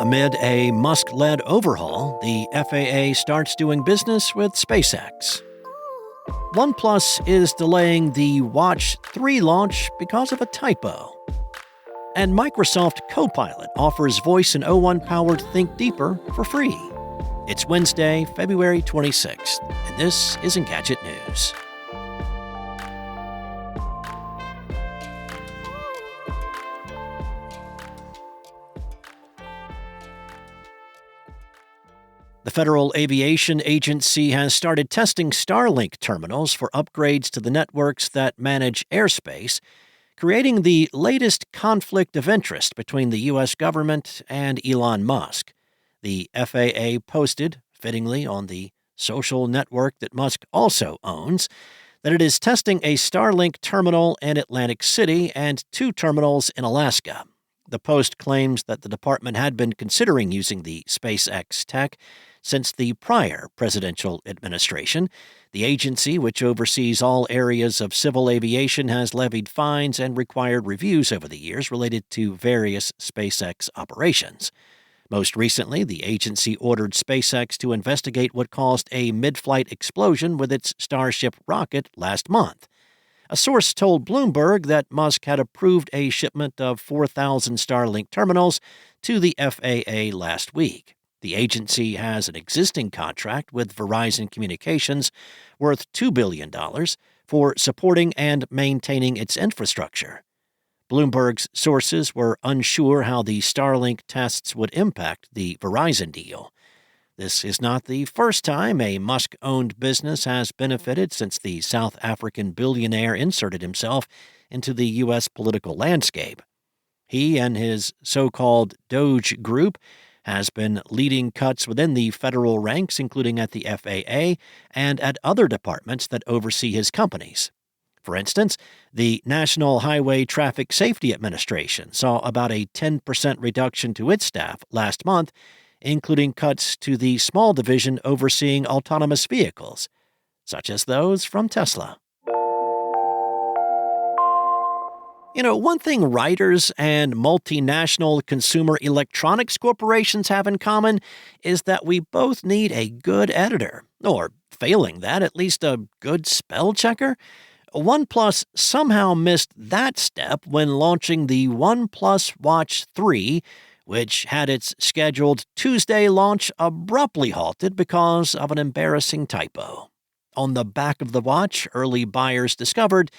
Amid a Musk-led overhaul, the FAA starts doing business with SpaceX. OnePlus is delaying the Watch 3 launch because of a typo. And Microsoft Copilot offers voice and O1-powered Think Deeper for free. It's Wednesday, February 26th, and this is Engadget News. The Federal Aviation Agency has started testing Starlink terminals for upgrades to the networks that manage airspace, creating the latest conflict of interest between the U.S. government and Elon Musk. The FAA posted, fittingly on the social network that Musk also owns, that it is testing a Starlink terminal in Atlantic City and 2 terminals in Alaska. The post claims that the department had been considering using the SpaceX tech since the prior presidential administration. The agency, which oversees all areas of civil aviation, has levied fines and required reviews over the years related to various SpaceX operations. Most recently, the agency ordered SpaceX to investigate what caused a mid-flight explosion with its Starship rocket last month. A source told Bloomberg that Musk had approved a shipment of 4,000 Starlink terminals to the FAA last week. The agency has an existing contract with Verizon Communications worth $2 billion for supporting and maintaining its infrastructure. Bloomberg's sources were unsure how the Starlink tests would impact the Verizon deal. This is not the first time a Musk-owned business has benefited since the South African billionaire inserted himself into the U.S. political landscape. He and his so-called Doge Group has been leading cuts within the federal ranks, including at the FAA and at other departments that oversee his companies. For instance, the National Highway Traffic Safety Administration saw about a 10% reduction to its staff last month, including cuts to the small division overseeing autonomous vehicles, such as those from Tesla. One thing writers and multinational consumer electronics corporations have in common is that we both need a good editor, or failing that, at least a good spell checker. OnePlus somehow missed that step when launching the OnePlus Watch 3, which had its scheduled Tuesday launch abruptly halted because of an embarrassing typo. On the back of the watch, early buyers discovered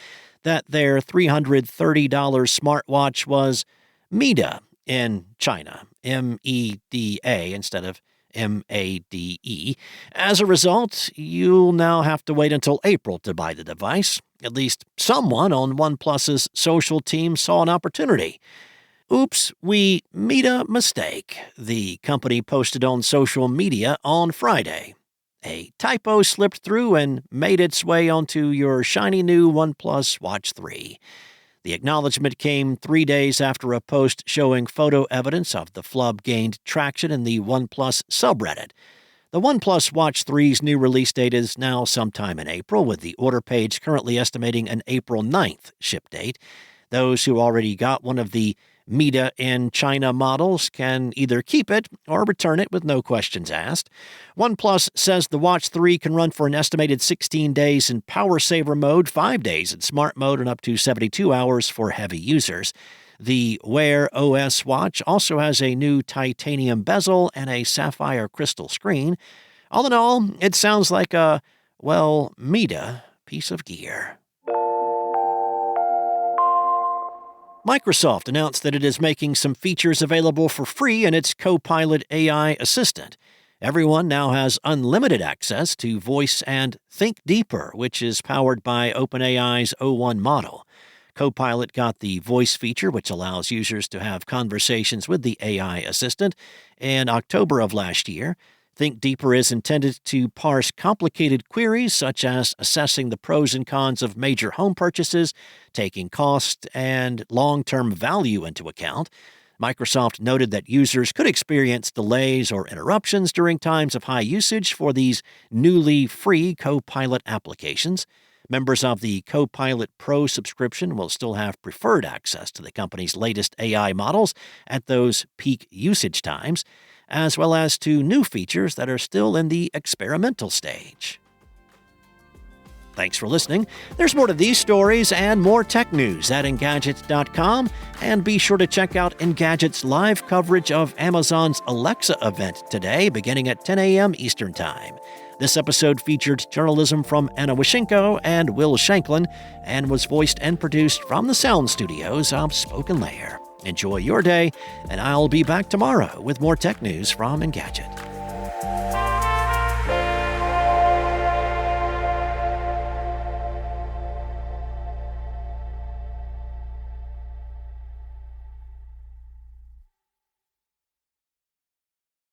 that their $330 smartwatch was MEDA in China, M-E-D-A instead of M-A-D-E. As a result, you'll now have to wait until April to buy the device. At least someone on OnePlus's social team saw an opportunity. Oops, we made a mistake, the company posted on social media on Friday. A typo slipped through and made its way onto your shiny new OnePlus Watch 3. The acknowledgement came 3 days after a post showing photo evidence of the flub gained traction in the OnePlus subreddit. The OnePlus Watch 3's new release date is now sometime in April, with the order page currently estimating an April 9th ship date. Those who already got one of the MEDA in China models can either keep it or return it with no questions asked. OnePlus says the Watch 3 can run for an estimated 16 days in power saver mode, 5 days in smart mode, and up to 72 hours for heavy users. The Wear OS watch also has a new titanium bezel and a sapphire crystal screen. All in all, it sounds like a, MEDA piece of gear. Microsoft announced that it is making some features available for free in its Copilot AI assistant. Everyone now has unlimited access to Voice and Think Deeper, which is powered by OpenAI's O1 model. Copilot got the voice feature, which allows users to have conversations with the AI assistant, in October of last year. Think Deeper is intended to parse complicated queries such as assessing the pros and cons of major home purchases, taking cost and long-term value into account. Microsoft noted that users could experience delays or interruptions during times of high usage for these newly free Copilot applications. Members of the Copilot Pro subscription will still have preferred access to the company's latest AI models at those peak usage times, as well as to new features that are still in the experimental stage. Thanks for listening. There's more to these stories and more tech news at Engadget.com, and be sure to check out Engadget's live coverage of Amazon's Alexa event today, beginning at 10 a.m. Eastern Time. This episode featured journalism from Anna Wyschenko and Will Shanklin, and was voiced and produced from the sound studios of Spoken Layer. Enjoy your day, and I'll be back tomorrow with more tech news from Engadget.